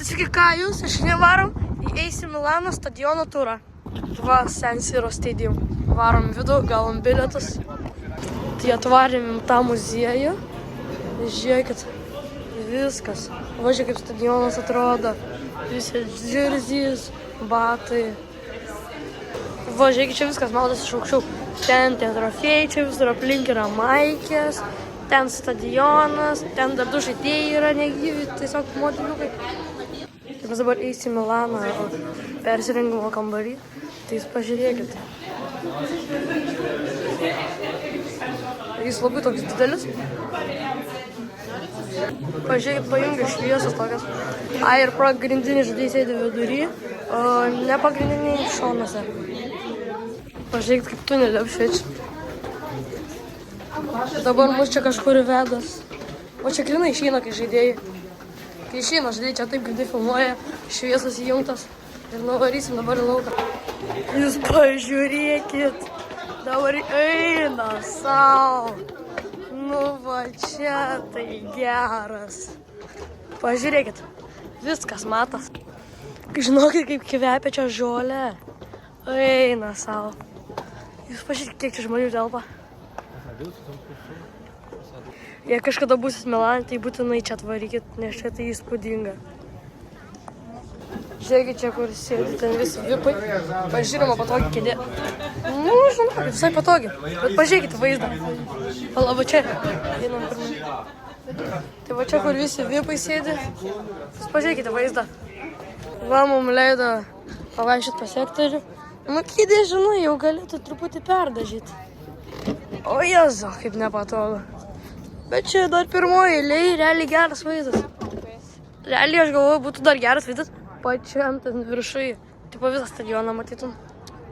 Sveiki, ką jūs? Šiandien varom į AC Milano stadiono turą. Va, San Siro Stadium. Varom vidų, gavom bilietus. Tai atvarėm tą muziejų. Žiūrėkit, viskas. Va, žiūrėk, kaip stadionas atrodo. Visi džirzys, batai. Va, žiūrėkit, čia viskas matosi iš aukščiau. Ten tie trofėjai, čia visur aplink yra maikės. Ten stadionas, ten dar du žaidėjai yra negyvi, tiesiog modeliukai. Tai mes dabar AC Milano persirengimo kambarį, tai jūs pažiūrėkit. Jis labai toks didelis. Pažiūrėkit, pajungia šviesos tokias. Ir pagrindiniai žaidėjai sėdi vidury, o ne pagrindiniai šonuose. Pažiūrėkit, kaip tunelė apšviečia. Dabar mus čia kažkur vedas. O čia grinai išeina, kai žaidėjai. Kai išeina žaidėjai, čia taip grinai filmuoja, šviesos įjungtas. Ir nuvarysim dabar į lauką. Jūs pažiūrėkit. Dabar eina sau. Nu va čia tai geras. Pažiūrėkit. Viskas matas. Žinokit, kaip kvepia čia žolė. Eina sau. Jūs pažiūrėkit, kiek čia žmonių telpa. Jei kažkada būsit Milane, tai būtinai čia atvarykit, nes čia tai įspūdinga. Žiūrėkit čia, kur sėdi, ten visi vipai. Pažiūrėjom patogį kėdė. Nu, žinau, visai patogį. Bet pažiūrėkit vaizdą. Pala, va čia. Einam pirmai. Tai va čia, kur visi vipai sėdi. Jūs pažiūrėkite vaizdą. Va, mum leido pavaikščiot pas sektorių. Nu, kėdė, žinai, jau galėtų truputį perdažyti. O Jezu, kaip nepatogu. Bet čia dar pirmoji eilėje, realiai geras vaizdas. Realiai aš galvoju, būtų dar geras vaizdas pačiam ten viršui. Tipo visą stadioną matytum.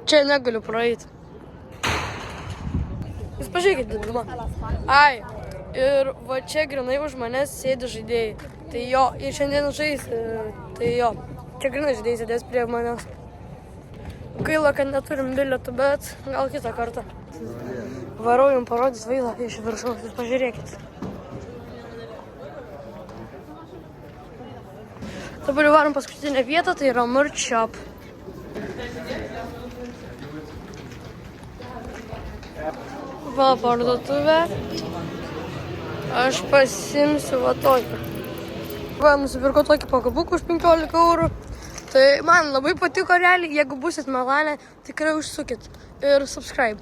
Čia negaliu praeiti. Jūs pažiūrėkit, didumą. Ir va čia grinai už manęs sėdi žaidėjai. Tai jo, ir šiandien žais, tai jo. Čia grinai žaidėjai sėdės prie manęs. Gaila, kad neturim bilietų, bet gal kitą kartą. Varau jums parodys vaizdą iš viršaus, jūs pažiūrėkit. Dabar varom paskutinę vietą, tai yra Merch Shop. Va, parduotuvė. Aš pasimsiu va tokį. Va, nusipirkau tokį pakabuką už 15 eurų. Tai man labai patiko realiai, jeigu busit Milane, tikrai užsukit ir subscribe.